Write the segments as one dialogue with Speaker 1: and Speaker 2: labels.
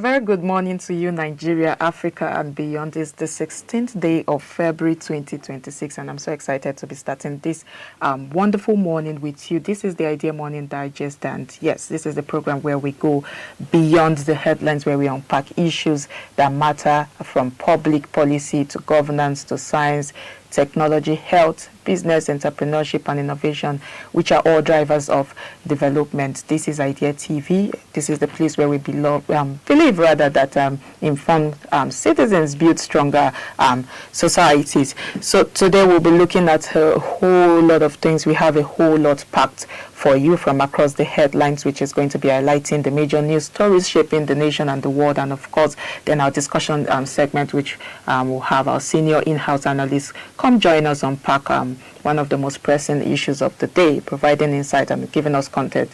Speaker 1: very good morning to you, Nigeria, Africa, and beyond. It's the 16th day of February 2026, and I'm so excited to be starting this wonderful morning with you. This is the Idea Morning Digest, and yes, this is the program where we go beyond the headlines, where we unpack issues that matter from public policy to governance to science, technology, health, business, entrepreneurship, and innovation, which are all drivers of development. This is Idea TV. This is the place where we believe that informed citizens build stronger societies. So today we'll be looking at a whole lot of things. We have a whole lot packed for you from across the headlines, which is going to be highlighting the major news stories shaping the nation and the world, and of course then our discussion segment, which will have our senior in-house analysts come join us unpack one of the most pressing issues of the day, providing insight and giving us content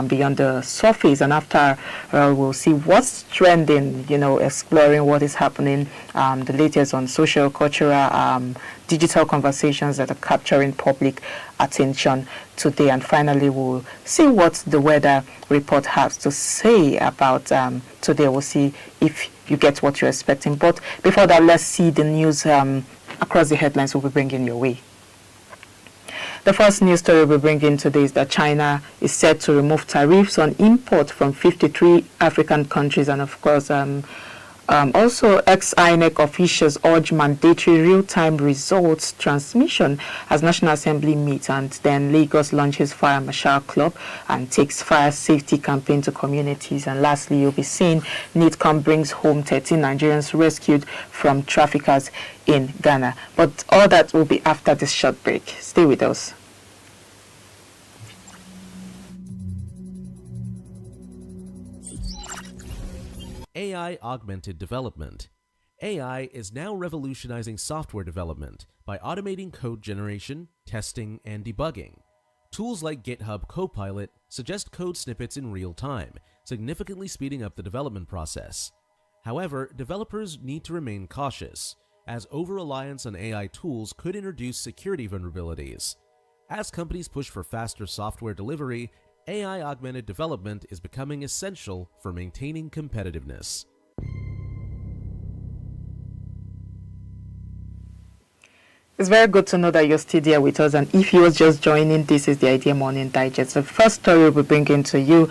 Speaker 1: beyond the surface. And after we'll see what's trending, exploring what is happening, the latest on social, cultural, digital conversations that are capturing public attention today. And finally, we'll see what the weather report has to say about today. We'll see if you get what you're expecting. But before that, let's see the news across the headlines we'll be bringing your way. The first news story we're bringing today is that China is set to remove tariffs on import from 53 African countries, and of course, also Ex-INEC officials urge mandatory real-time results transmission as National Assembly meets, and then Lagos launches Fire Marshal Club and takes fire safety campaign to communities. And lastly, you'll be seeing NiDCOM brings home 13 Nigerians rescued from traffickers in Ghana. But all that will be after this short break. Stay with us.
Speaker 2: AI augmented development. AI is now revolutionizing software development by automating code generation, testing, and debugging. Tools like GitHub Copilot suggest code snippets in real time, significantly speeding up the development process. However, developers need to remain cautious, as over-reliance on AI tools could introduce security vulnerabilities. As companies push for faster software delivery, AI-augmented development is becoming essential for maintaining competitiveness.
Speaker 1: It's very good to know that you're still there with us, and if you're just joining, this is the Idea Morning Digest. The first story we'll be bringing to you,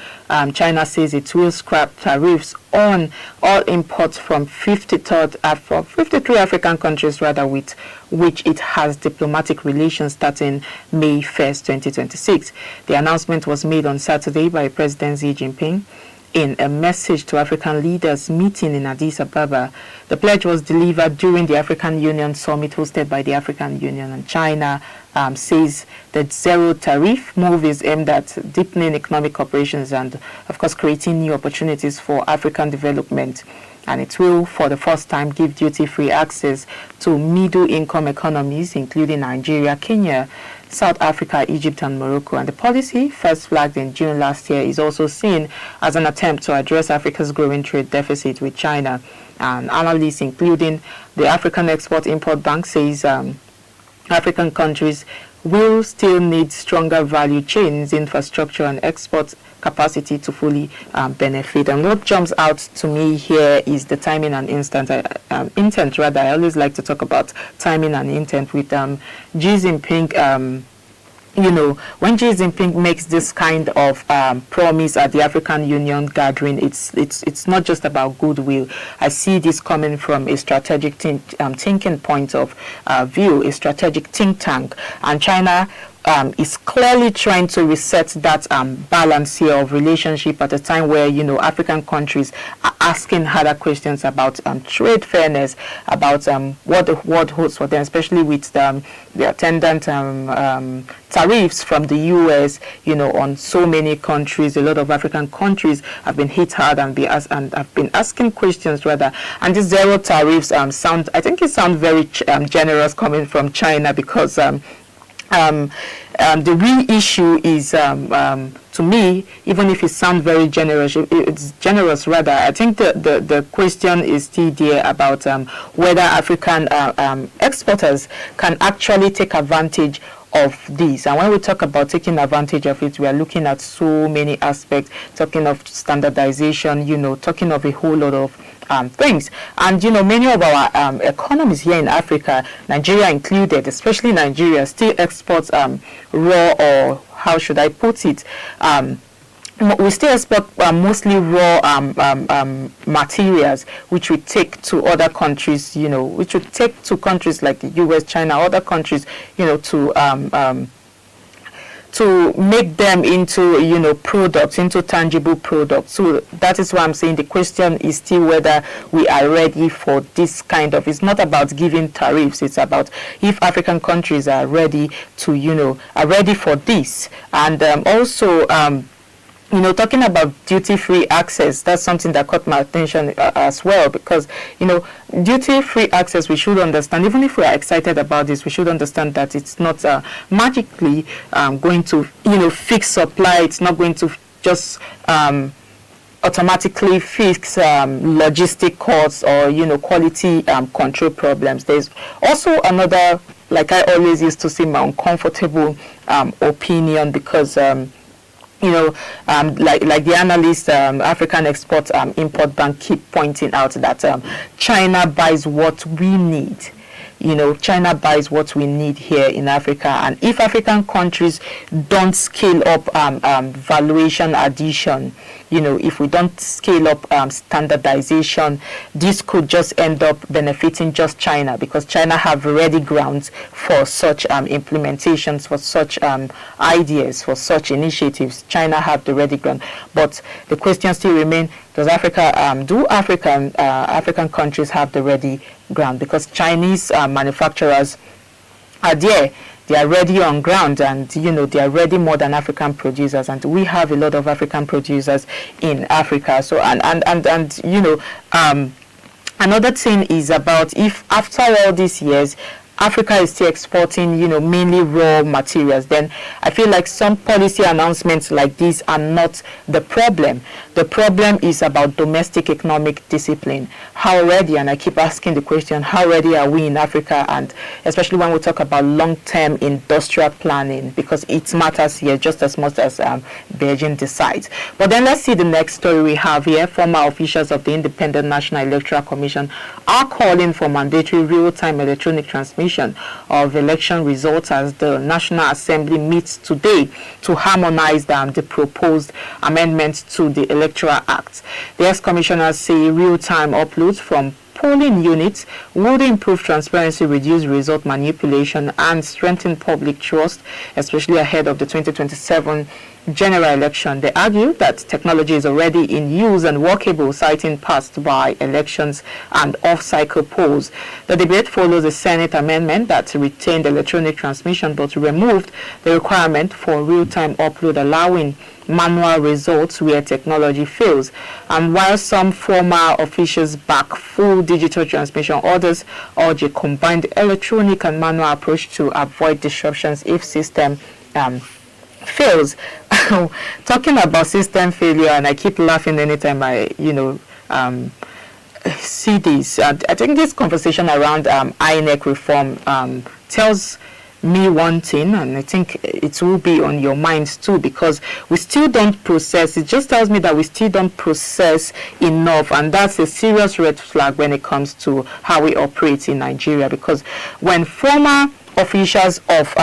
Speaker 1: China says it will scrap tariffs on all imports from 53 African countries, with which it has diplomatic relations starting May 1st, 2026. The announcement was made on Saturday by President Xi Jinping in a message to African leaders meeting in Addis Ababa. The pledge was delivered during the African Union summit hosted by the African Union, and China says that zero tariff move is aimed at deepening economic cooperations and, of course, creating new opportunities for African development. And it will, for the first time, give duty-free access to middle-income economies, including Nigeria, Kenya, South Africa, Egypt, and Morocco. And the policy, first flagged in June last year, is also seen as an attempt to address Africa's growing trade deficit with China. And analysts, including the African Export-Import Bank, says African countries will still need stronger value chains, infrastructure, and export capacity to fully benefit. And what jumps out to me here is the timing and intent. I always like to talk about timing and intent with Xi Jinping. When Xi Jinping makes this kind of promise at the African Union gathering, it's not just about goodwill. I see this coming from a strategic thinking point of view, a strategic think tank, and China is clearly trying to reset that balance here of relationship at a time where African countries are asking harder questions about trade fairness, about what the world holds for them, especially with the attendant tariffs from the US, on so many countries. A lot of African countries have been hit hard and have been asking questions rather. And these zero tariffs sound very generous coming from China, because the real issue is, to me, even if it sounds very generous, it's generous rather. I think the question is still there about whether African exporters can actually take advantage of this. And when we talk about taking advantage of it, we are looking at so many aspects, talking of standardization, talking of a whole lot of things. And many of our economies here in Africa, Nigeria included, especially Nigeria, still exports raw, or how should I put it, we still export mostly raw materials, which we take to other countries, which we take to countries like the US, China, other countries, to make them into products, into tangible products. So that is why I'm saying the question is still whether we are ready for this kind of, it's not about giving tariffs, it's about if African countries are ready to are ready for this. And also talking about duty-free access, that's something that caught my attention as well, because, duty-free access, we should understand, even if we are excited about this, we should understand that it's not magically going to, fix supply. It's not going to just automatically fix logistic costs or, quality control problems. There's also another, like I always used to say, my uncomfortable opinion, because like the analyst, African Export Import Bank keep pointing out that China buys what we need. China buys what we need here in Africa, and if African countries don't scale up valuation addition, if we don't scale up standardization, this could just end up benefiting just China, because China have ready grounds for such implementations, for such ideas, for such initiatives. China have the ready ground, but the question still remains: does Africa, do African countries have the ready ground? Because Chinese manufacturers are there. They are ready on ground, and they are ready more than African producers, and we have a lot of African producers in Africa. So another thing is about, if after all these years Africa is still exporting, mainly raw materials, then I feel like some policy announcements like these are not the problem. The problem is about domestic economic discipline. How ready, and I keep asking the question, how ready are we in Africa, and especially when we talk about long-term industrial planning, because it matters here just as much as Beijing decides. But then let's see the next story we have here. Former officials of the Independent National Electoral Commission are calling for mandatory real-time electronic transmission of election results as the National Assembly meets today to harmonize the proposed amendments to the Electoral Act. The ex-commissioners say real-time uploads from polling units would improve transparency, reduce result manipulation, and strengthen public trust, especially ahead of the 2027 general election. They argue that technology is already in use and workable, citing past by elections and off-cycle polls. The debate follows a Senate amendment that retained electronic transmission but removed the requirement for real-time upload, allowing manual results where technology fails. And while some former officials back full digital transmission, others urge a combined electronic and manual approach to avoid disruptions if system fails. Talking about system failure, and I keep laughing anytime I see this. I think this conversation around INEC reform tells me one thing, and I think it will be on your minds too, because we still don't process. It just tells me that we still don't process enough, and that's a serious red flag when it comes to how we operate in Nigeria. Because when former officials of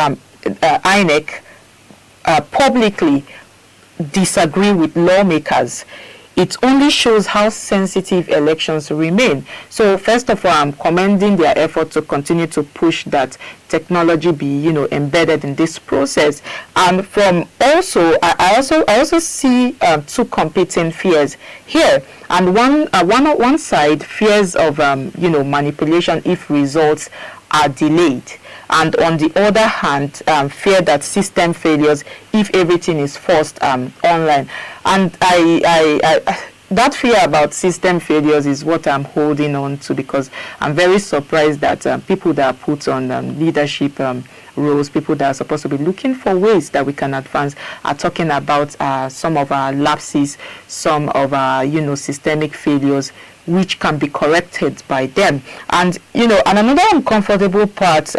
Speaker 1: INEC publicly disagree with lawmakers, it only shows how sensitive elections remain. So first of all, I'm commending their effort to continue to push that technology be, embedded in this process. And from also, I also see two competing fears here. And one side, fears of manipulation if results are delayed. And on the other hand, fear that system failures if everything is forced online. And that fear about system failures is what I'm holding on to, because I'm very surprised that people that are put on leadership roles, people that are supposed to be looking for ways that we can advance, are talking about some of our lapses, some of our systemic failures, which can be corrected by them. And and another uncomfortable part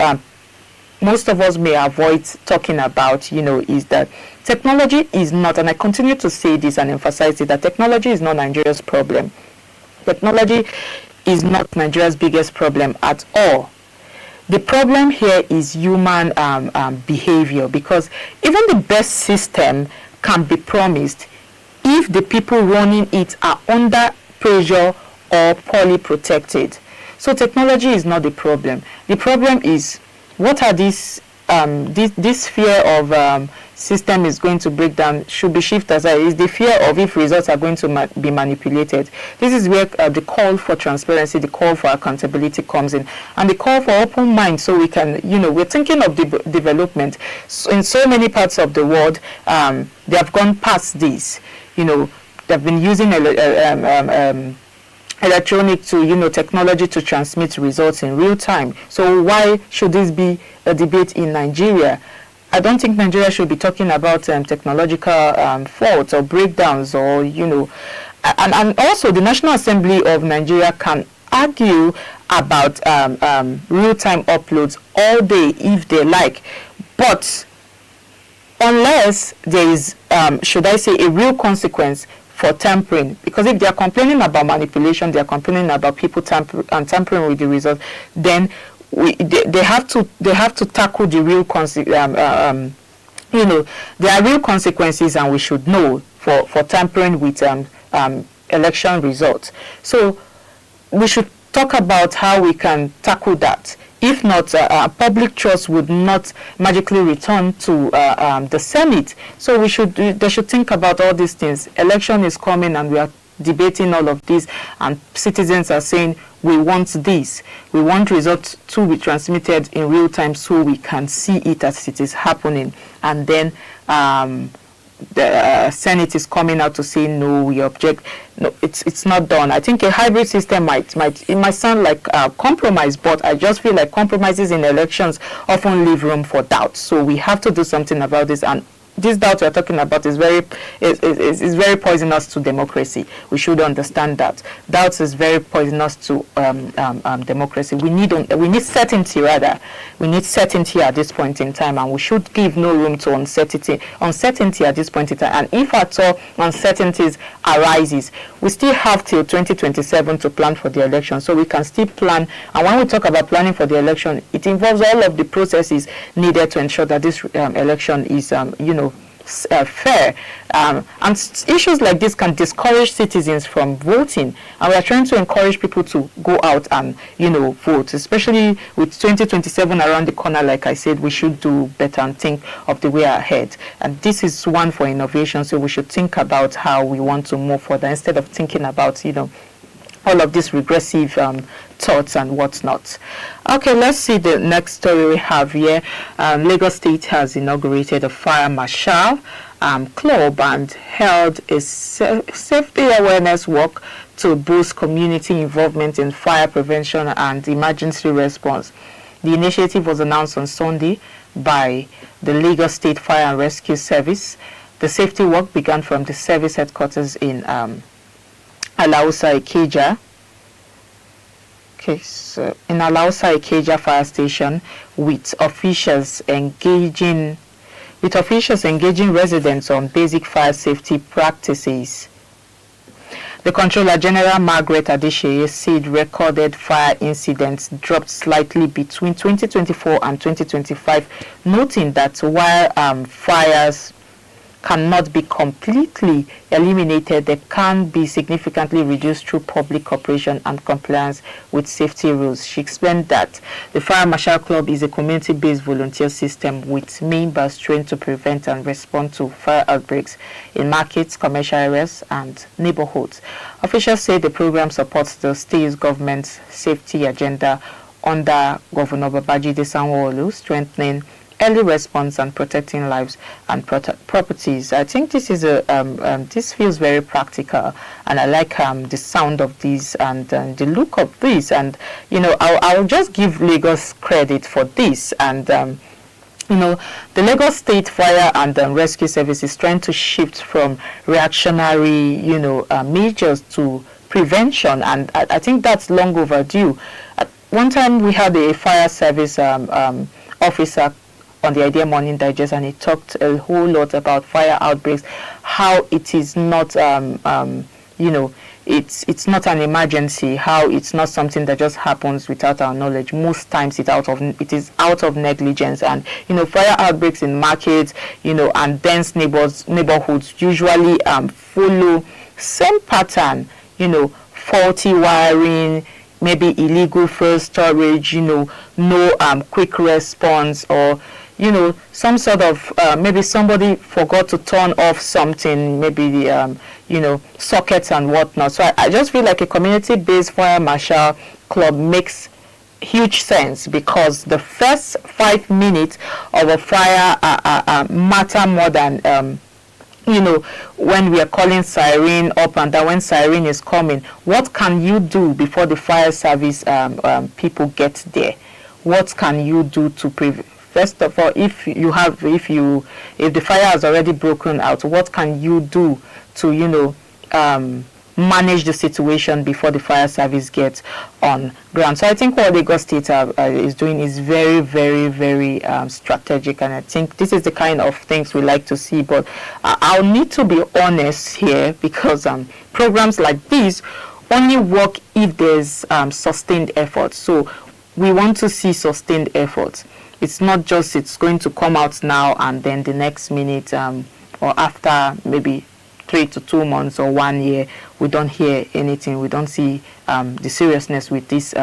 Speaker 1: most of us may avoid talking about, is that technology is not, and I continue to say this and emphasize it, that technology is not Nigeria's problem. Technology is not Nigeria's biggest problem at all. The problem here is human behavior, because even the best system can be promised if the people running it are under pressure or poorly protected. So technology is not the problem. The problem is, what are these this fear of system is going to break down should be shifted aside. Is the fear of if results are going to be manipulated. This is where the call for transparency, the call for accountability comes in, and the call for open mind, so we can, we're thinking of development. So in so many parts of the world, they have gone past this. They've been using electronic to technology to transmit results in real time. So why should this be a debate in Nigeria? I don't think Nigeria should be talking about technological faults or breakdowns, or and also the National Assembly of Nigeria can argue about real-time uploads all day if they like, but unless there is should I say a real consequence for tampering, because if they are complaining about manipulation, they are complaining about people tampering with the results, then they have to tackle the real there are real consequences, and we should know for tampering with election results. So we should talk about how we can tackle that. If not, public trust would not magically return to the Senate. So they should think about all these things. Election is coming, and we are debating all of this, and citizens are saying, we want this. We want results to be transmitted in real time, so we can see it as it is happening. And then the Senate is coming out to say, no, we object. No, it's not done. I think a hybrid system might sound like a compromise, but I just feel like compromises in elections often leave room for doubt. So we have to do something about this, and this doubt we're talking about is very poisonous to democracy. We should understand that. Doubt is very poisonous to democracy. We need certainty, rather. We need certainty at this point in time, and we should give no room to uncertainty at this point in time. And if at all uncertainties arises, we still have till 2027 to plan for the election, so we can still plan. And when we talk about planning for the election, it involves all of the processes needed to ensure that this election is fair, and issues like this can discourage citizens from voting, and we are trying to encourage people to go out and vote, especially with 2027 around the corner. Like I said, we should do better and think of the way ahead, and this is one for innovation, so we should think about how we want to move further instead of thinking about all of these regressive thoughts and whatnot. Okay, let's see the next story we have here. Lagos State has inaugurated a fire marshal club and held a safety awareness walk to boost community involvement in fire prevention and emergency response. The initiative was announced on Sunday by the Lagos State Fire and Rescue Service. The safety walk began from the service headquarters in Alausa Ikeja. Okay, so in Alausa Ikeja Fire Station, with officials engaging residents on basic fire safety practices. The Controller General, Margaret Adesheye, said recorded fire incidents dropped slightly between 2024 and 2025, noting that while fires cannot be completely eliminated, they can be significantly reduced through public cooperation and compliance with safety rules. She explained that the Fire Marshal Club is a community-based volunteer system with members trained to prevent and respond to fire outbreaks in markets, commercial areas, and neighborhoods. Officials say the program supports the state government's safety agenda under Governor Babajide Sanwo-Olu, strengthening early response and protecting lives and properties. I think this is this feels very practical, and I like the sound of this and the look of this. And I'll just give Lagos credit for this. And the Lagos State Fire and Rescue Service is trying to shift from reactionary measures to prevention, and I think that's long overdue. At one time we had a fire service officer on the Idea Morning Digest, and he talked a whole lot about fire outbreaks, how it is not, it's not an emergency, how it's not something that just happens without our knowledge. Most times it is out of negligence. And fire outbreaks in markets, and dense neighborhoods usually follow same pattern, faulty wiring, maybe illegal fuel storage, no quick response, or some sort of maybe somebody forgot to turn off something, maybe the sockets and whatnot. So I just feel like a community-based fire marshal club makes huge sense, because the first 5 minutes of a fire matter more than when we are calling siren up and down, when siren is coming. What can you do before the fire service people get there? What can you do to prevent? First of all, if the fire has already broken out, what can you do to manage the situation before the fire service gets on ground? So I think what Lagos State is doing is very, very, very strategic, and I think this is the kind of things we like to see. But I'll need to be honest here, because programs like these only work if there's sustained effort. So we want to see sustained efforts. It's not just it's going to come out now and then the next minute or after maybe 3 to 2 months or 1 year, we don't hear anything. We don't see the seriousness with this,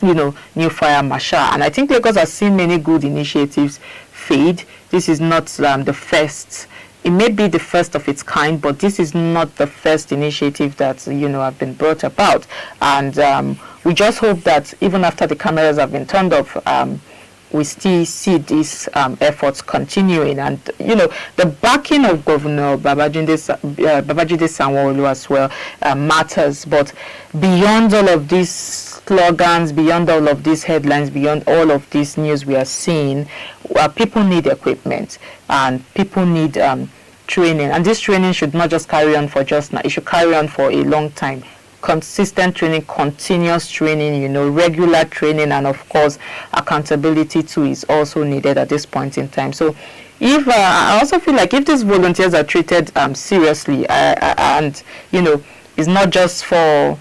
Speaker 1: new fire marshal. And I think Lagos has seen many good initiatives fade. This is not the first. It may be the first of its kind, but this is not the first initiative that have been brought about. And we just hope that even after the cameras have been turned off, we still see these efforts continuing. And the backing of Governor Babajide Sanwo-Olu as well matters. But beyond all of these slogans, beyond all of these headlines, beyond all of this news we are seeing, people need equipment, and people need training. And this training should not just carry on for just now. It should carry on for a long time. Consistent training, continuous training, regular training, and of course accountability too is also needed at this point in time. So if I also feel like if these volunteers are treated seriously, and it's not just for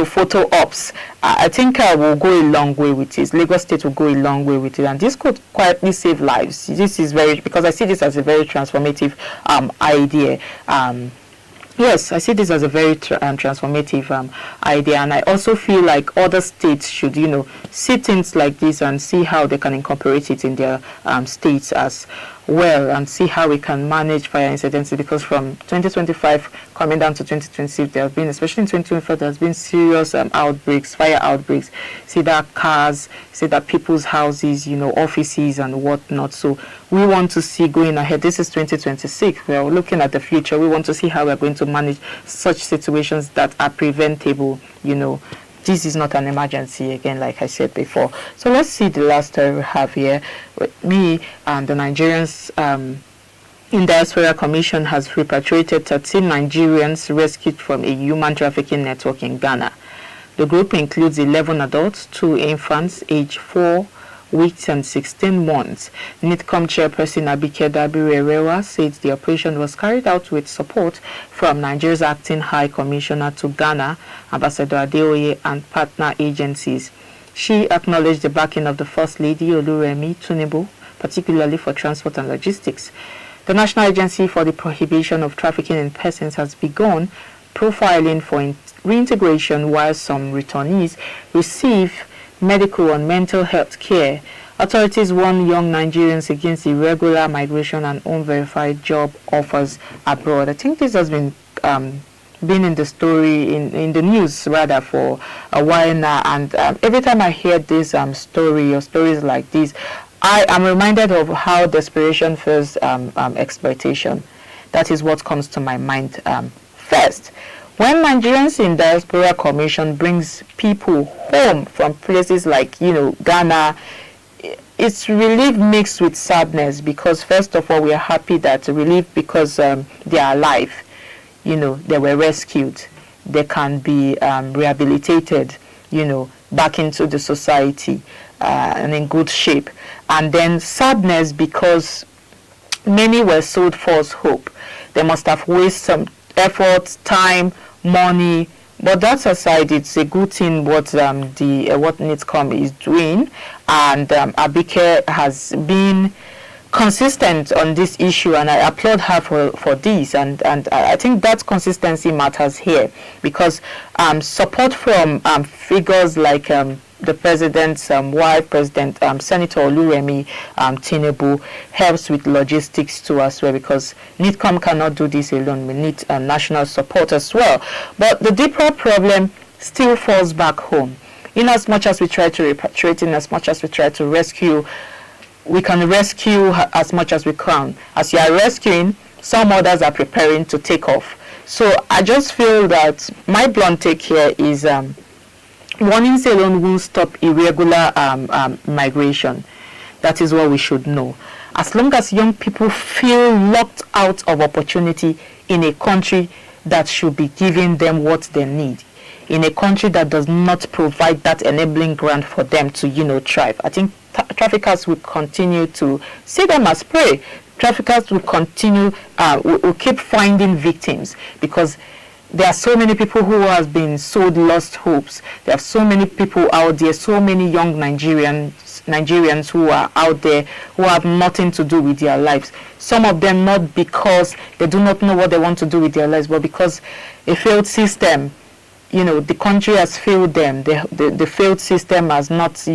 Speaker 1: photo ops, I think we'll go a long way with it. Lagos State will go a long way with it, and this could quietly save lives. This is because I see this as a very transformative idea. Yes, I see this as a very transformative idea, and I also feel like other states should, see things like this and see how they can incorporate it in their states as well, and see how we can manage fire incidences, because from 2025 coming down to 2026, there have been, especially in 2025, there has been serious outbreaks, fire outbreaks. See that cars, see that people's houses, offices and whatnot. So we want to see going ahead. This is 2026. We are looking at the future. We want to see how we are going to manage such situations that are preventable. This is not an emergency, again, like I said before. So let's see the last story we have here. With me and the Nigerians in Diaspora Commission has repatriated 13 Nigerians rescued from a human trafficking network in Ghana. The group includes 11 adults, 2 infants, aged 4 weeks and 16 months. NiDCOM chairperson Abike Dabirerewa said the operation was carried out with support from Nigeria's acting High Commissioner to Ghana, Ambassador Adeoye, and partner agencies. She acknowledged the backing of the First Lady Oluremi Tinubu, particularly for transport and logistics. The National Agency for the Prohibition of Trafficking in Persons has begun profiling for reintegration, while some returnees receive medical and mental health care. Authorities warn young Nigerians against irregular migration and unverified job offers abroad. I think this has been in the story, in the news rather, for a while now, and every time I hear this story or stories like this, I am reminded of how desperation first exploitation. That is what comes to my mind first. When Nigerians in Diaspora Commission brings people home from places like, Ghana, it's relief mixed with sadness, because first of all, we are happy that relief because they are alive. They were rescued. They can be rehabilitated. back into the society and in good shape. And then sadness because many were sold false hope. They must have wasted some effort, time, money. But that aside, it's a good thing what what NiDCOM is doing, and Abike has been consistent on this issue, and I applaud her for this, and I think that consistency matters here, because support from figures like the president's wife, Senator Oluremi Tinubu, helps with logistics too as well, because NiDCOM cannot do this alone. We need national support as well. But the deeper problem still falls back home. In as much as we try to repatriate, in as much as we try to rescue, we can rescue as much as we can. As you are rescuing, some others are preparing to take off. So I just feel that my blunt take here is warnings alone won't stop irregular migration. That is what we should know. As long as young people feel locked out of opportunity in a country that should be giving them what they need, in a country that does not provide that enabling ground for them to, thrive, I think traffickers will continue to see them as prey. Traffickers will continue, will keep finding victims, because there are so many people who have been sold lost hopes. There are so many people out there, so many young Nigerians who are out there who have nothing to do with their lives. Some of them not because they do not know what they want to do with their lives, but because a failed system, the country has failed them. The failed system has not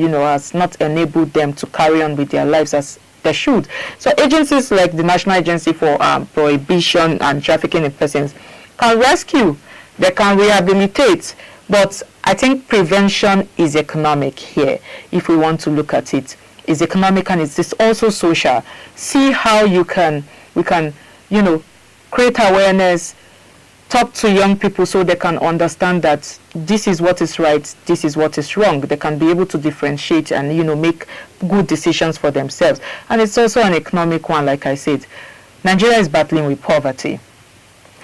Speaker 1: enabled them to carry on with their lives as they should. So agencies like the National Agency for Prohibition and Trafficking in Persons can rescue, they can rehabilitate, but I think prevention is economic here. If we want to look at it, it's economic and it's also social. See how we can create awareness, talk to young people so they can understand that this is what is right, this is what is wrong. They can be able to differentiate and make good decisions for themselves. And it's also an economic one, like I said. Nigeria is battling with poverty.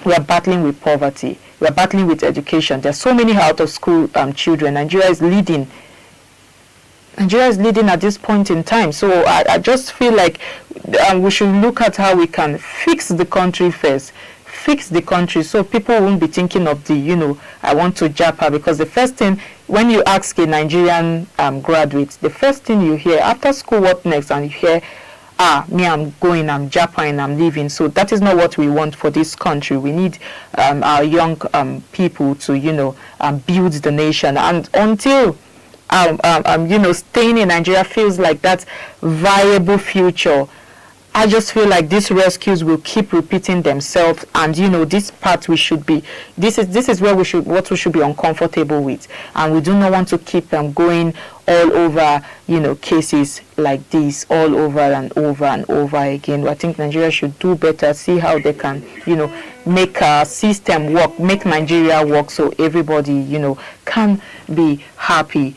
Speaker 1: We are battling with poverty. We are battling with education. There are so many out of school children. Nigeria is leading at this point in time. So I just feel like we should look at how we can fix the country first. Fix the country so people won't be thinking of I want to japa, because the first thing when you ask a Nigerian graduate, the first thing you hear after school, what next, and you hear, I'm going, I'm japping, I'm leaving. So that is not what we want for this country. We need our young people to, build the nation. And until, staying in Nigeria feels like that viable future, I just feel like these rescues will keep repeating themselves, and this part this is where what we should be uncomfortable with, and we do not want to keep them going all over cases like this all over and over and over again. I think Nigeria should do better, see how they can make a system work, make Nigeria work, so everybody can be happy.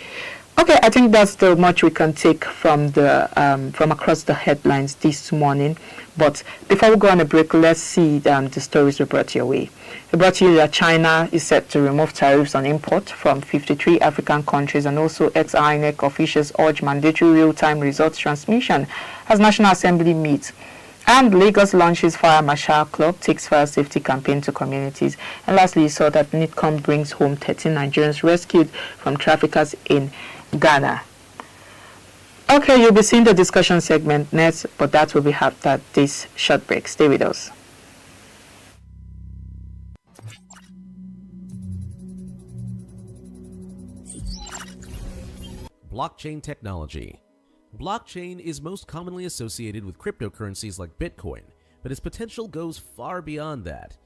Speaker 1: Okay, I think that's the much we can take from the from across the headlines this morning. But before we go on a break, let's see the stories we brought your way. We brought you that China is set to remove tariffs on import from 53 African countries, and also Ex-INEC officials urge mandatory real-time results transmission as National Assembly meets. And Lagos launches Fire Marshal Club, takes fire safety campaign to communities. And lastly, you saw that NiDCOM brings home 13 Nigerians rescued from traffickers in Ghana. Okay, you'll be seeing the discussion segment next, but that will be after this short break. Stay with us.
Speaker 2: Blockchain technology. Blockchain is most commonly associated with cryptocurrencies like Bitcoin, but its potential goes far beyond that.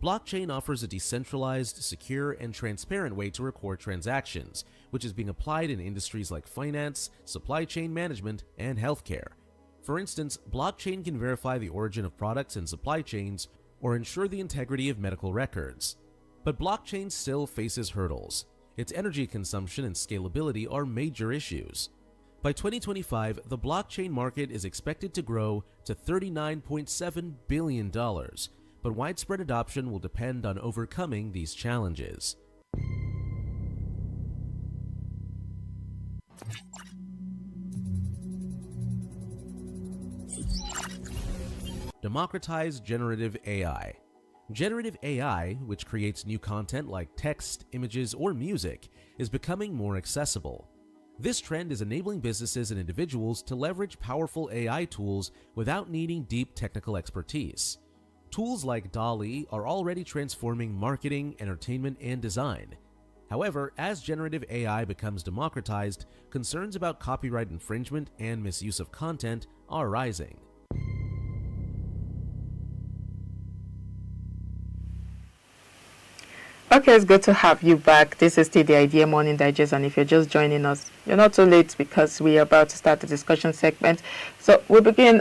Speaker 2: Blockchain offers a decentralized, secure, and transparent way to record transactions, which is being applied in industries like finance, supply chain management, and healthcare. For instance, blockchain can verify the origin of products and supply chains or ensure the integrity of medical records. But blockchain still faces hurdles. Its energy consumption and scalability are major issues. By 2025, the blockchain market is expected to grow to $39.7 billion, but widespread adoption will depend on overcoming these challenges. Democratize generative AI. Generative AI, which creates new content like text, images, or music, is becoming more accessible. This trend is enabling businesses and individuals to leverage powerful AI tools without needing deep technical expertise. Tools like DALL-E are already transforming marketing, entertainment, and design. However, as generative AI becomes democratized, concerns about copyright infringement and misuse of content are rising.
Speaker 1: Okay, it's good to have you back. This is still the Idea Morning Digest, and if you're just joining us, you're not too late because we are about to start the discussion segment. So we'll begin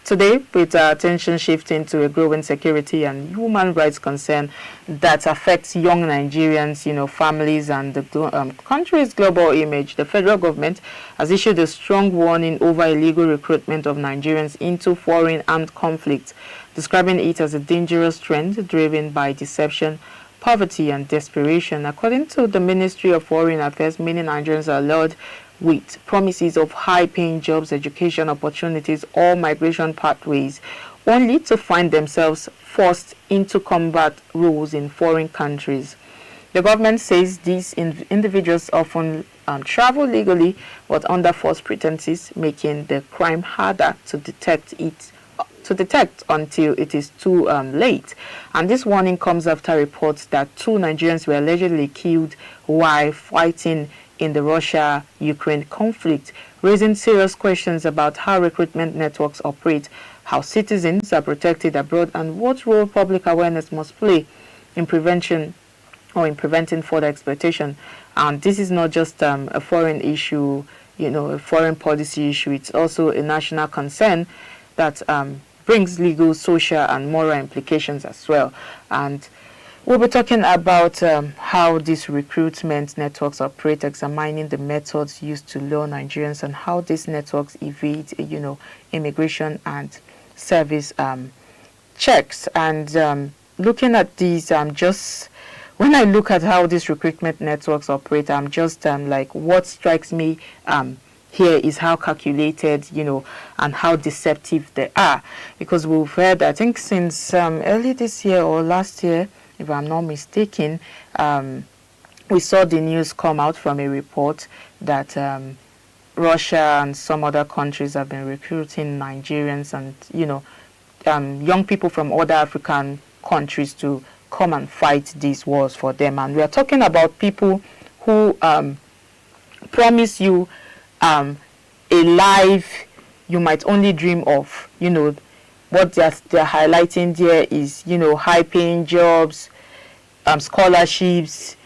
Speaker 1: today with our attention shifting to a growing security and human rights concern that affects young Nigerians, families, and the country's global image. The federal government has issued a strong warning over illegal recruitment of Nigerians into foreign armed conflicts, describing it as a dangerous trend driven by deception, poverty, and desperation. According to the Ministry of Foreign Affairs, many Nigerians are lured with promises of high-paying jobs, education opportunities, or migration pathways, only to find themselves forced into combat roles in foreign countries. The government says these individuals often travel legally but under false pretenses, making the crime harder to detect until it is too late. And this warning comes after reports that 2 Nigerians were allegedly killed while fighting in the Russia-Ukraine conflict, raising serious questions about how recruitment networks operate, how citizens are protected abroad, and what role public awareness must play in preventing further exploitation. And this is not just a foreign issue, a foreign policy issue. It's also a national concern that brings legal, social, and moral implications as well. And we'll be talking about how these recruitment networks operate, examining the methods used to lure Nigerians and how these networks evade, immigration and service checks. And looking at these, when I look at how these recruitment networks operate, I'm just like, what strikes me here is how calculated, and how deceptive they are. Because we've heard, I think since early this year or last year, if I'm not mistaken, we saw the news come out from a report that Russia and some other countries have been recruiting Nigerians and, young people from other African countries to come and fight these wars for them. And we are talking about people who promise you a life you might only dream of. What they're highlighting there is, high-paying jobs, scholarships.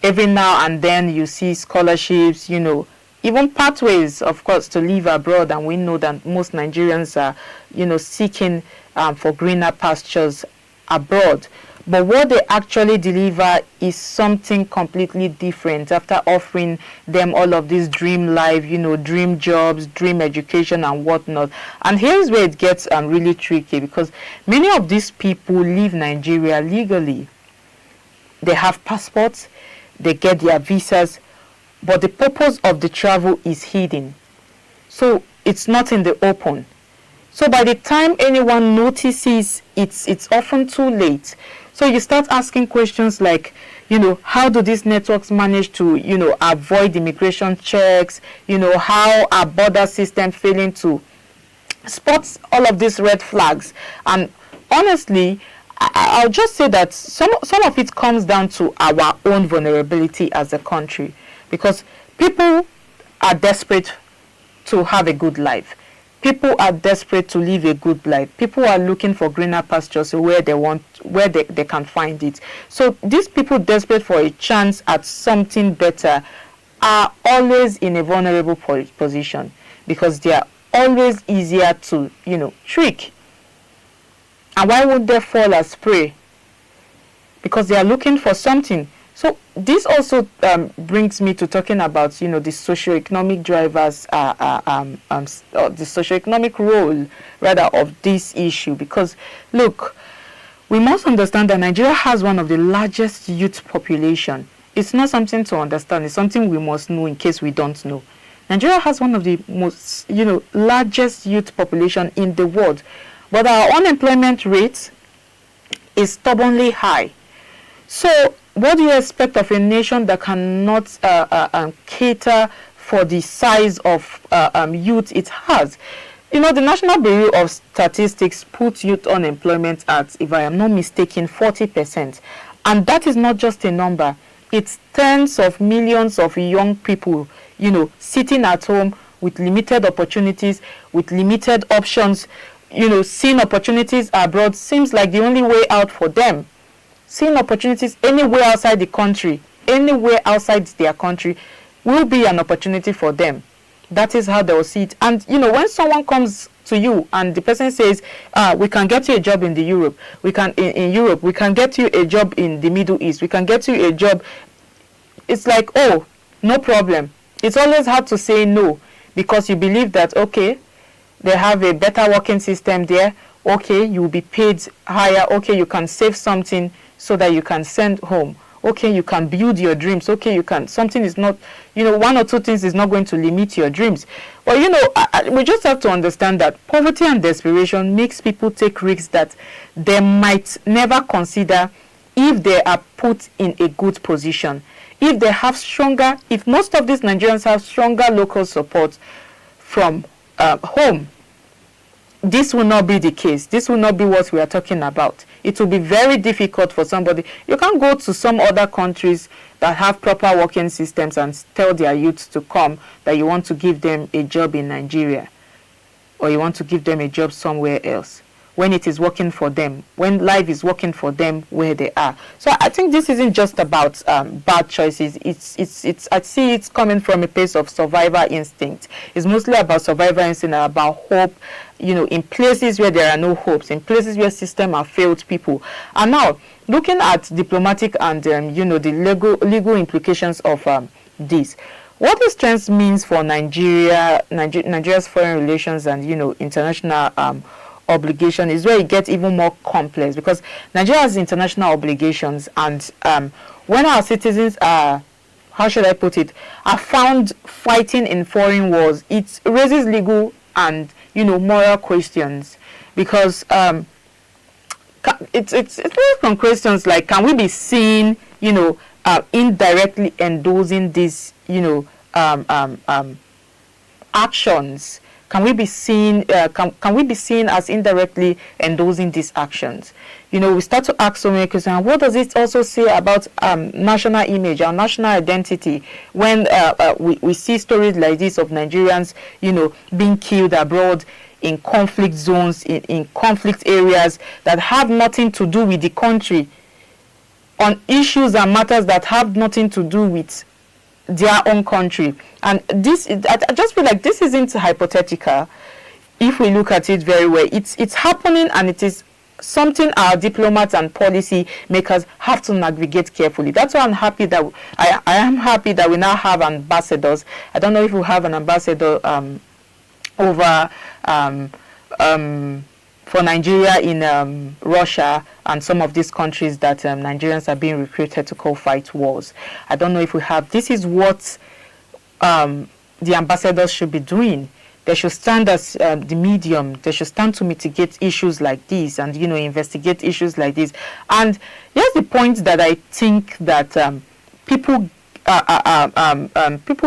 Speaker 1: Every now and then you see scholarships, even pathways, of course, to live abroad. And we know that most Nigerians are, seeking for greener pastures abroad. But what they actually deliver is something completely different after offering them all of this dream life, dream jobs, dream education and whatnot. And here's where it gets really tricky, because many of these people leave Nigeria legally. They have passports, they get their visas, but the purpose of the travel is hidden. So it's not in the open. So by the time anyone notices, it's often too late. So you start asking questions like, how do these networks manage to, avoid immigration checks? How are border systems failing to spot all of these red flags? And honestly, I'll just say that some of it comes down to our own vulnerability as a country, because people are desperate to have a good life. People are desperate to live a good life. People are looking for greener pastures where they can find it. So these people desperate for a chance at something better are always in a vulnerable position, because they are always easier to, trick. And why would they fall as prey? Because they are looking for something. So this also brings me to talking about, the socioeconomic drivers, the socioeconomic role, rather, of this issue. Because, look, we must understand that Nigeria has one of the largest youth population. it's not something to understand. It's something we must know in case we don't know. Nigeria has one of the most, largest youth population in the world, but our unemployment rate is stubbornly high. So what do you expect of a nation that cannot cater for the size of youth it has? The National Bureau of Statistics puts youth unemployment at, if I am not mistaken, 40%. And that is not just a number. It's tens of millions of young people, sitting at home with limited opportunities, with limited options, seeing opportunities abroad seems like the only way out for them. Seeing opportunities anywhere outside the country, anywhere outside their country, will be an opportunity for them. That is how they will see it. And when someone comes to you and the person says, we can get you a job in Europe, we can in Europe, we can get you a job in the Middle East, we can get you a job, it's like, oh, no problem. It's always hard to say no, because you believe that, okay, they have a better working system there, okay, you will be paid higher, okay, you can save something so that you can send home. Okay, you can build your dreams. Okay, you can, something is not, one or two things is not going to limit your dreams. But, we just have to understand that poverty and desperation makes people take risks that they might never consider if they are put in a good position. If they have if most of these Nigerians have stronger local support from home, this will not be the case. This will not be what we are talking about. It will be very difficult for somebody. You can't go to some other countries that have proper working systems and tell their youth to come that you want to give them a job in Nigeria or you want to give them a job somewhere else when it is working for them, when life is working for them where they are. So I think this isn't just about bad choices. It's I see it's coming from a place of survivor instinct. It's mostly about survivor instinct and about hope, in places where there are no hopes, in places where systems have failed people. And now, looking at diplomatic and, the legal implications of this, what this trend means for Nigeria's foreign relations and, international obligation is where it gets even more complex, because Nigeria has international obligations, and when our citizens are, how should I put it, are found fighting in foreign wars, it raises legal and moral questions, because it's from questions like, can we be seen indirectly endorsing these actions? Can we be seen as indirectly endorsing these actions? We start to ask so many questions. What does it also say about national image, our national identity, when we see stories like this of Nigerians, being killed abroad in conflict zones, in conflict areas that have nothing to do with the country, on issues and matters that have nothing to do with their own country. And I just feel like this isn't hypothetical. If we look at it very well, it's happening, and it is something our diplomats and policy makers have to navigate carefully. That's why I'm happy that I am happy that we now have ambassadors. I don't know if we have an ambassador over for Nigeria in Russia and some of these countries that Nigerians are being recruited to go fight wars. I don't know if we have. This is what the ambassadors should be doing. They should stand as the medium. They should stand to mitigate issues like this and, investigate issues like this. And here's the point that I think that people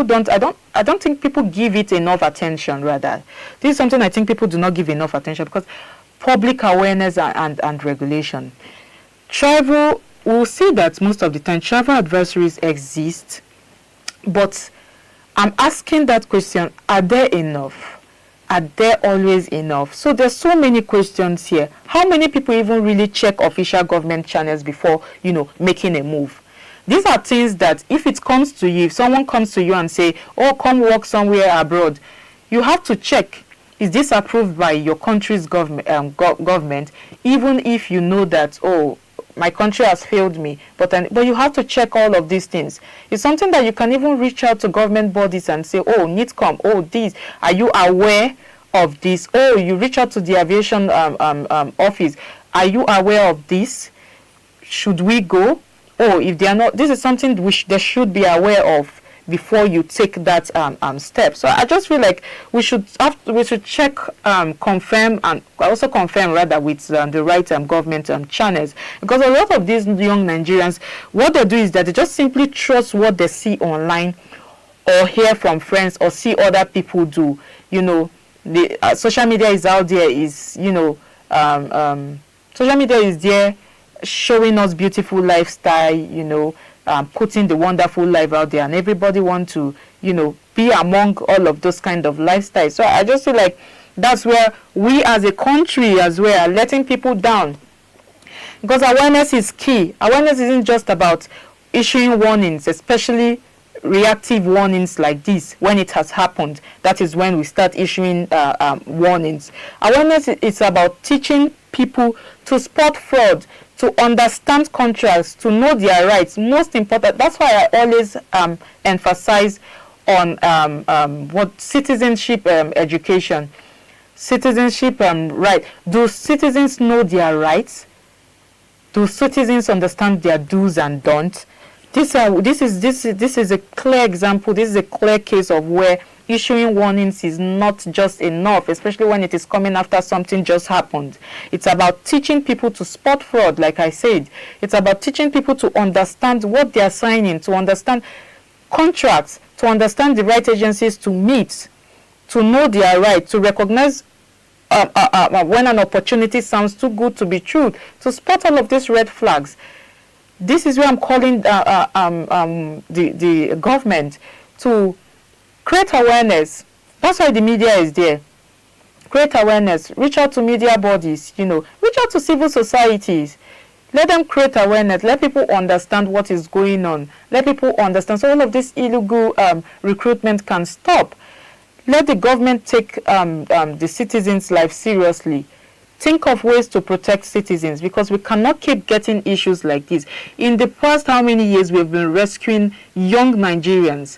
Speaker 1: don't. I don't think people give it enough attention. Rather, this is something I think people do not give enough attention, because public awareness and regulation. Travel, we'll see that most of the time travel advisories exist, but I'm asking that question, are there enough? Are there always enough? So there's so many questions here. How many people even really check official government channels before, making a move? These are things that if it comes to you, if someone comes to you and say, oh, come work somewhere abroad, you have to check, is this approved by your country's government, even if you know that, oh, my country has failed me, but you have to check all of these things. It's something that you can even reach out to government bodies and say, oh, NiDCOM, oh, this, are you aware of this? Oh, you reach out to the aviation office, are you aware of this? Should we go? oh, if they are not, this is something which they should be aware of before you take that step. So I just feel like we should check, confirm, and also confirm rather with the right government channels, because a lot of these young Nigerians, what they do is that they just simply trust what they see online or hear from friends or see other people do. You know, the social media is out there, is, you know, social media is there showing us beautiful lifestyle, you know, putting the wonderful life out there, and everybody want to, you know, be among all of those kind of lifestyles. So I just feel like that's where we as a country as well are letting people down, because awareness is key. Awareness isn't just about issuing warnings, especially reactive warnings like this. When it has happened, that is when we start issuing warnings. Awareness is about teaching people to spot fraud, to understand contracts, to know their rights. Most important, that's why I always emphasize on what citizenship education, citizenship right. Do citizens know their rights? Do citizens understand their do's and don'ts? This is a clear example. This is a clear case of where issuing warnings is not just enough, especially when it is coming after something just happened. It's about teaching people to spot fraud, like I said. It's about teaching people to understand what they are signing, to understand contracts, to understand the right agencies to meet, to know their right, to recognize when an opportunity sounds too good to be true, to spot all of these red flags. This is where I'm calling the government to create awareness. That's why the media is there. Create awareness. Reach out to media bodies, you know. Reach out to civil societies. Let them create awareness. Let people understand what is going on. Let people understand. So all of this illegal recruitment can stop. Let the government take the citizens' life seriously. Think of ways to protect citizens, because we cannot keep getting issues like this. In the past, how many years we've been rescuing young Nigerians?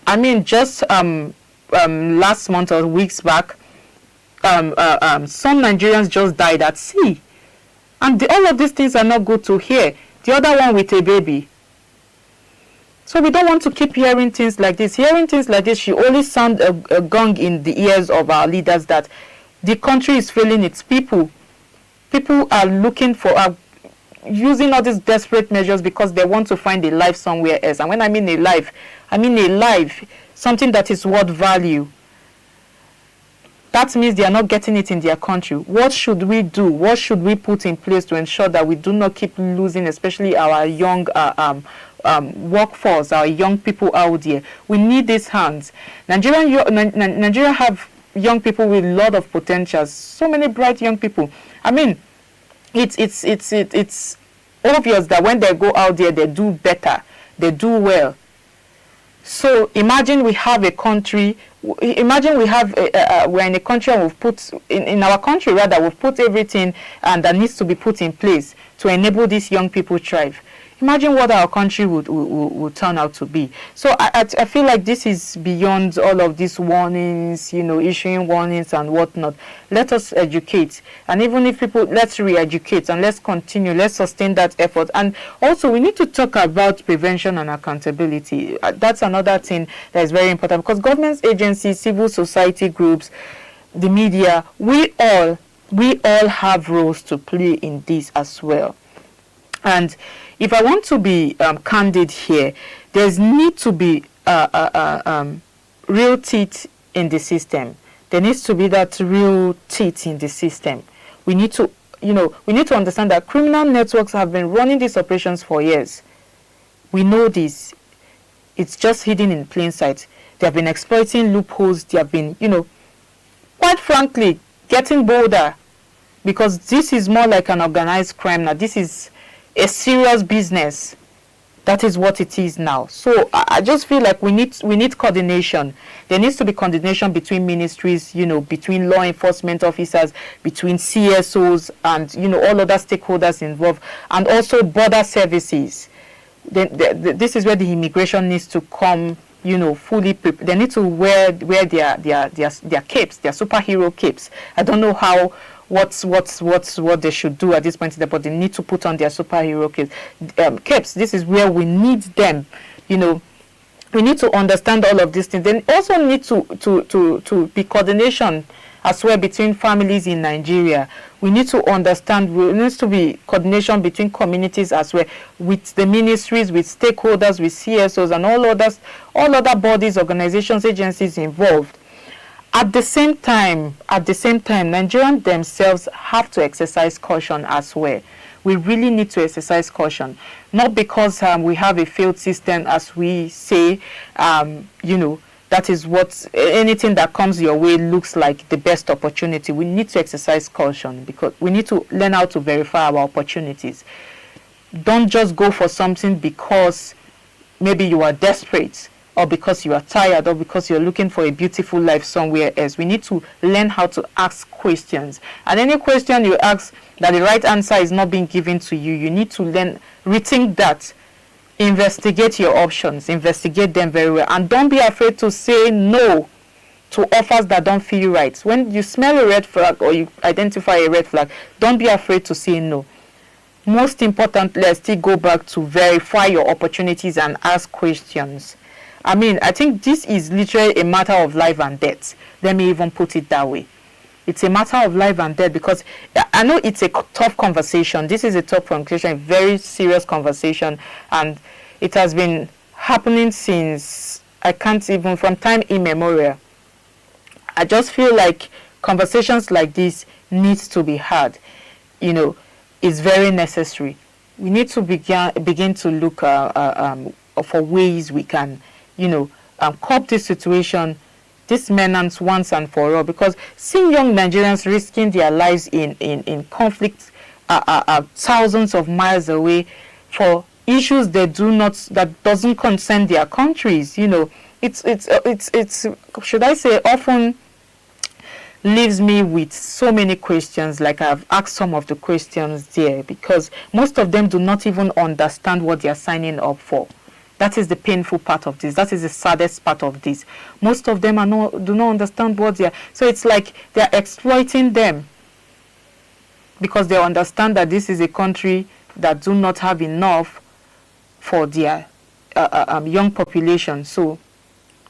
Speaker 1: I mean, just last month or weeks back, some Nigerians just died at sea. And all of these things are not good to hear. The other one with a baby. So we don't want to keep hearing things like this. Hearing things like this should only sound a gong in the ears of our leaders that the country is failing its people. People are looking for, using all these desperate measures because they want to find a life somewhere else. And when I mean a life, something that is worth value. That means they are not getting it in their country. What should we do? What should we put in place to ensure that we do not keep losing, especially our young workforce, our young people out there? We need these hands. Nigeria have young people with a lot of potential, so many bright young people. I mean, it's obvious that when they go out there, they do better, they do well. So imagine we have a country. Imagine we have we're in a country and we've put in our country rather we've put everything and that needs to be put in place to enable these young people thrive. Imagine what our country would turn out to be. So I feel like this is beyond all of these warnings, you know, issuing warnings and whatnot. Let us educate. And even if people, let's re-educate and let's continue, let's sustain that effort. And also we need to talk about prevention and accountability. That's another thing that is very important, because government agencies, civil society groups, the media, we all have roles to play in this as well. And if I want to be candid here, there's need to be real teeth in the system. There needs to be that real teeth in the system. We need to, we need to understand that criminal networks have been running these operations for years. We know this. It's just hidden in plain sight. They have been exploiting loopholes. They have been, quite frankly, getting bolder, because this is more like an organized crime now. This is a serious business. That is what it is now. So I just feel like we need coordination. There needs to be coordination between ministries, between law enforcement officers, between CSOs and all other stakeholders involved, and also border services. This is where the immigration needs to come fully prepared. They need to wear their capes, their superhero capes. I don't know how what they should do at this point in time, but they need to put on their superhero capes. This is where we need them. We need to understand all of these things. Then also need to be coordination as well between families in Nigeria. We need to understand, there needs to be coordination between communities as well, with the ministries, with stakeholders, with CSOs and all other bodies, organizations, agencies involved. At the same time, Nigerians themselves have to exercise caution as well. We really need to exercise caution, not because we have a failed system, as we say, that is what anything that comes your way looks like the best opportunity. We need to exercise caution because we need to learn how to verify our opportunities. Don't just go for something because maybe you are desperate, or because you are tired, or because you're looking for a beautiful life somewhere else. We need to learn how to ask questions. And any question you ask that the right answer is not being given to you, you need to rethink that. Investigate your options, investigate them very well, and don't be afraid to say no to offers that don't feel right. When you smell a red flag or you identify a red flag, don't be afraid to say no. Most importantly, let's still go back to verify your opportunities and ask questions. I think this is literally a matter of life and death. Let me even put it that way. It's a matter of life and death, because I know it's a tough conversation. This is a tough conversation, a very serious conversation, and it has been happening since, I can't even, from time immemorial. I just feel like conversations like this needs to be had. It's very necessary. We need to begin to look for ways we can, cope this situation, this menace once and for all, because seeing young Nigerians risking their lives in conflict thousands of miles away for issues that doesn't concern their countries, it's should I say, often leaves me with so many questions. Like, I've asked some of the questions there, because most of them do not even understand what they are signing up for. That is the painful part of this. That is the saddest part of this. Most of them do not understand what they are. So it's like they are exploiting them, because they understand that this is a country that do not have enough for their young population. So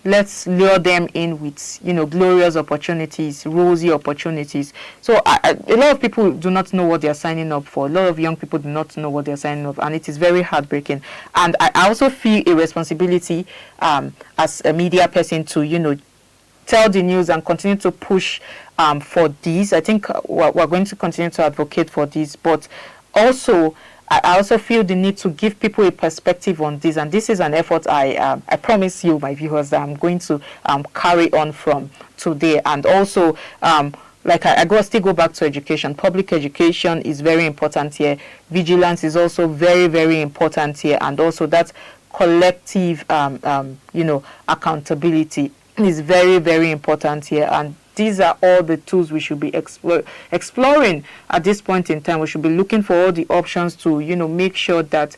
Speaker 1: let's lure them in with, glorious opportunities, rosy opportunities. So a lot of people do not know what they are signing up for. A lot of young people do not know what they are signing up, and it is very heartbreaking. And I also feel a responsibility as a media person to, tell the news and continue to push for this. I think we're going to continue to advocate for this, but also I also feel the need to give people a perspective on this, and this is an effort I promise you, my viewers, that I'm going to carry on from today. And also, still go back to education. Public education is very important here. Vigilance is also very, very important here, and also that collective, accountability is very, very important here. And these are all the tools we should be exploring at this point in time. We should be looking for all the options to, make sure that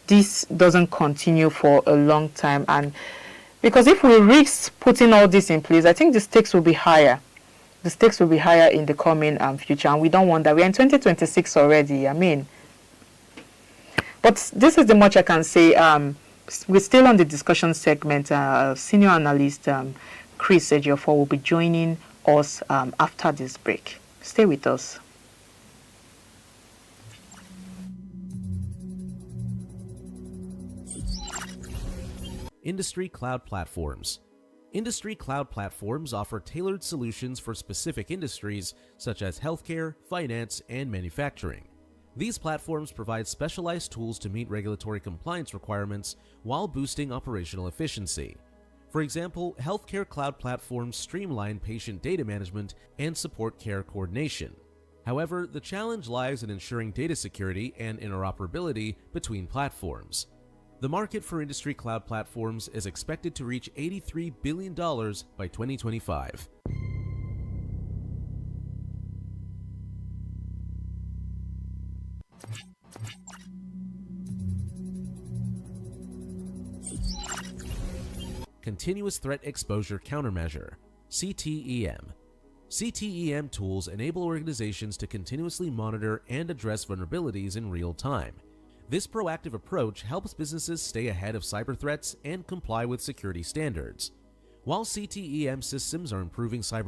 Speaker 1: this doesn't continue for a long time. And because if we risk putting all this in place, I think the stakes will be higher. The stakes will be higher in the coming future, and we don't want that. We're in 2026 already. But this is the much I can say. We're still on the discussion segment. Senior analyst Chris Ejiofor will be joining us after this break. Stay with us.
Speaker 2: Industry cloud platforms. Industry cloud platforms offer tailored solutions for specific industries such as healthcare, finance, and manufacturing. These platforms provide specialized tools to meet regulatory compliance requirements while boosting operational efficiency. For example, healthcare cloud platforms streamline patient data management and support care coordination. However, the challenge lies in ensuring data security and interoperability between platforms. The market for industry cloud platforms is expected to reach $83 billion by 2025. Continuous Threat Exposure Countermeasure, CTEM. CTEM tools enable organizations to continuously monitor and address vulnerabilities in real time. This proactive approach helps businesses stay ahead of cyber threats and comply with security standards. While CTEM systems are improving cyber